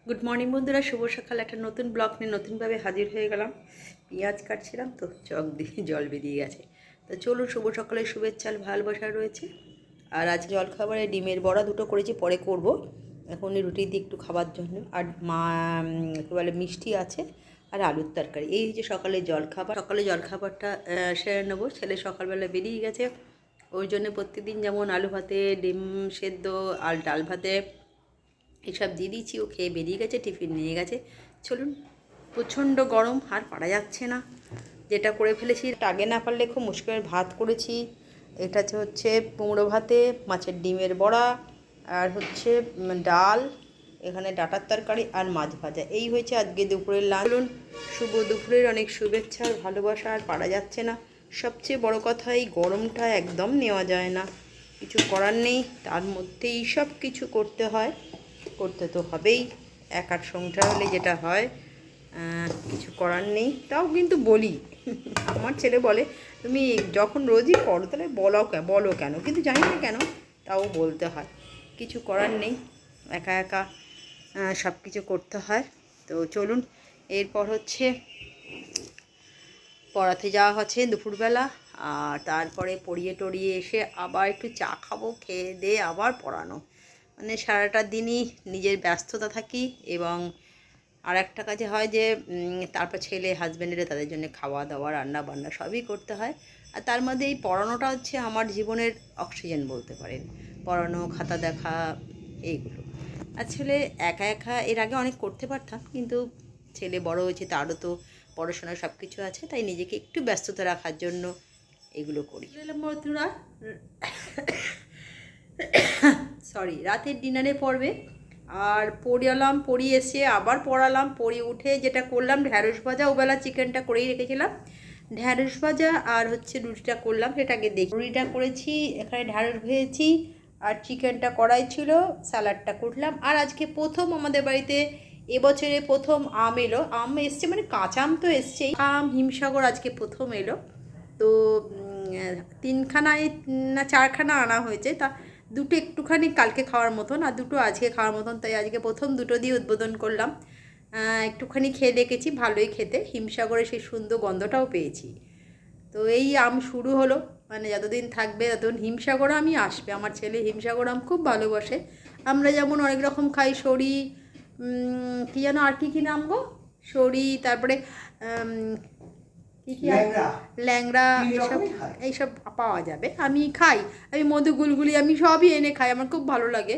Good morning বন্ধুরা, শুভ সকাল। একটা নতুন ব্লগ নিয়ে নতুনভাবে হাজির হয়ে গেলাম। পেঁয়াজ কাটছিলাম তো চক দিয়ে জল বেরিয়ে গেছে। তো চলুন, শুভ সকালের শুভেচ্ছা ভালোবাসা রয়েছে। আর আজ জলখাবারে ডিমের বড়া দুটো করেছি, পরে করব। এখন রুটি দিয়ে একটু খাবার জন্য। আর কী বলে মিষ্টি আছে আর আলুর তরকারি। এই হচ্ছে সকালের জলখাবার। সকালে জলখাবারটা সেরে নেবো। ছেলে সকালবেলা বেরিয়ে গেছে, ওই জন্য প্রত্যেকদিন যেমন আলু ভাতে, ডিম সেদ্ধ আর ডাল ভাতে এসব দিয়ে দিয়েছি। ও খেয়ে বেরিয়ে গেছে, টিফিন নিয়ে গেছে। চলুন, প্রচণ্ড গরম, আর পারা যাচ্ছে না। যেটা করে ফেলেছি আগে না পারলে খুব মুশকিলের ভাত করেছি। এটা হচ্ছে কুমড়ো ভাতে মাছের ডিমের বড়া, আর হচ্ছে ডাল, এখানে ডাঁটার তরকারি আর মাছ ভাজা। এই হয়েছে আজকে দুপুরের লাঞ্চ। চলুন, শুভ দুপুরের অনেক শুভেচ্ছা আর ভালোবাসা। আর পারা যাচ্ছে না। সবচেয়ে বড় কথা, এই গরমটা একদম নেওয়া যায় না। কিছু করার নেই, তার মধ্যেই সব কিছু করতে হয়। করতে তো হবেই, একার সংসার হলে যেটা হয়। কিছু করার নেই, তাও কিন্তু বলি। আমার ছেলে বলে, তুমি যখন রোজই করো তাহলে বলো কেন, কিন্তু জানি না কেন, তাও বলতে হয়। কিছু করার নেই, একা একা সব কিছু করতে হয়। তো চলুন, এরপর হচ্ছে পড়াতে যাওয়া হচ্ছে দুপুরবেলা। আর তারপরে পড়িয়ে টড়িয়ে এসে আবার একটু চা খাবো, খেয়ে দিয়ে আবার পড়ানো। মানে সারাটা দিনই নিজের ব্যস্ততা থাকি। এবং আর একটা কাজে হয় যে তারপর ছেলে হাজব্যান্ডেরা তাদের জন্য খাওয়া দাওয়া রান্না বান্না সবই করতে হয়। আর তার মধ্যে এই পড়ানোটা হচ্ছে আমার জীবনের অক্সিজেন বলতে পারেন। পড়ানো, খাতা দেখা, এইগুলো আসলে একা একা এর আগে অনেক করতে পারতাম, কিন্তু ছেলে বড় হয়েছে, তারও তো পড়াশোনা সব কিছু আছে, তাই নিজেকে একটু ব্যস্ততা রাখার জন্য এগুলো করি। বন্ধুরা, সরি, রাতের ডিনারে পড়বে। আর পড়িয়ে এসে আবার পড়ালাম। পড়িয়ে উঠে যেটা করলাম, ঢ্যাঁড়স ভাজা, ওবেলা চিকেনটা করেই রেখেছিলাম। ঢ্যাঁড়স ভাজা আর হচ্ছে রুটিটা করলাম, সেটাকে দেখি। রুটিটা করেছি, এখানে ঢ্যাঁড়স ভেজেছি, আর চিকেনটা কড়াই ছিল, স্যালাডটা করলাম। আর আজকে প্রথম আমাদের বাড়িতে এবছরে প্রথম আম এলো। আম এসছে, মানে কাঁচা আম তো এসছেই, আম হিমসাগর আজকে প্রথম এলো। তো তিনখানায় না চারখানা আনা হয়েছে। তা দুটো একটুখানি কালকে খাওয়ার মতন, আর দুটো আজকে খাওয়ার মতন। তাই আজকে প্রথম দুটো দিয়ে উদ্বোধন করলাম। একটুখানি খেয়ে দেখেছি, ভালোই খেতে। হিমসাগরে সেই সুন্দর গন্ধটাও পেয়েছি। তো এই আম শুরু হলো, মানে যতদিন থাকবে ততদিন হিমসাগর আমই আসবে। আমার ছেলে হিমসাগর আম খুব ভালোবাসে। আমরা যেমন অনেক রকম খাই, সরি, কী যেন, আর কী নাম গো, সরি, তারপরে কী কী ল্যাংড়া, এইসব পাওয়া যাবে। আমি খাই, আমি মধু গুলগুলি, আমি সবই এনে খাই, আমার খুব ভালো লাগে।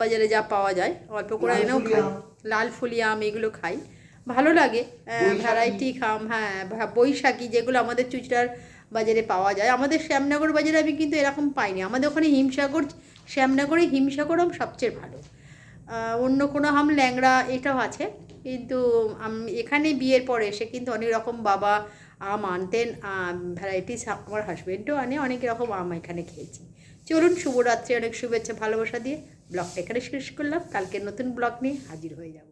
বাজারে যা পাওয়া যায় অল্প করে এনেও খাই। লাল ফুলি আম, এগুলো খাই, ভালো লাগে। ভ্যারাইটি খাম, হ্যাঁ, বৈশাখী, যেগুলো আমাদের চুচড়ার বাজারে পাওয়া যায়। আমাদের শ্যামনগর বাজারে আমি কিন্তু এরকম পাইনি। আমাদের ওখানে শ্যামনগরে হিমসাগর আম সবচেয়ে ভালো। অন্য কোনো আম ল্যাংড়া এটাও আছে, কিন্তু এখানে বিয়ের পরে এসে কিন্তু অনেক রকম বাবা আম আনতেন। ভ্যারাইটিস আমার হাজব্যান্ডও আনে, অনেক রকম আম এখানে খেয়েছি। চলুন, শুভরাত্রি, অনেক শুভেচ্ছা ভালোবাসা দিয়ে ব্লগটা এখানে শেষ করলাম। কালকে নতুন ব্লগ নিয়ে হাজির হয়ে যাব।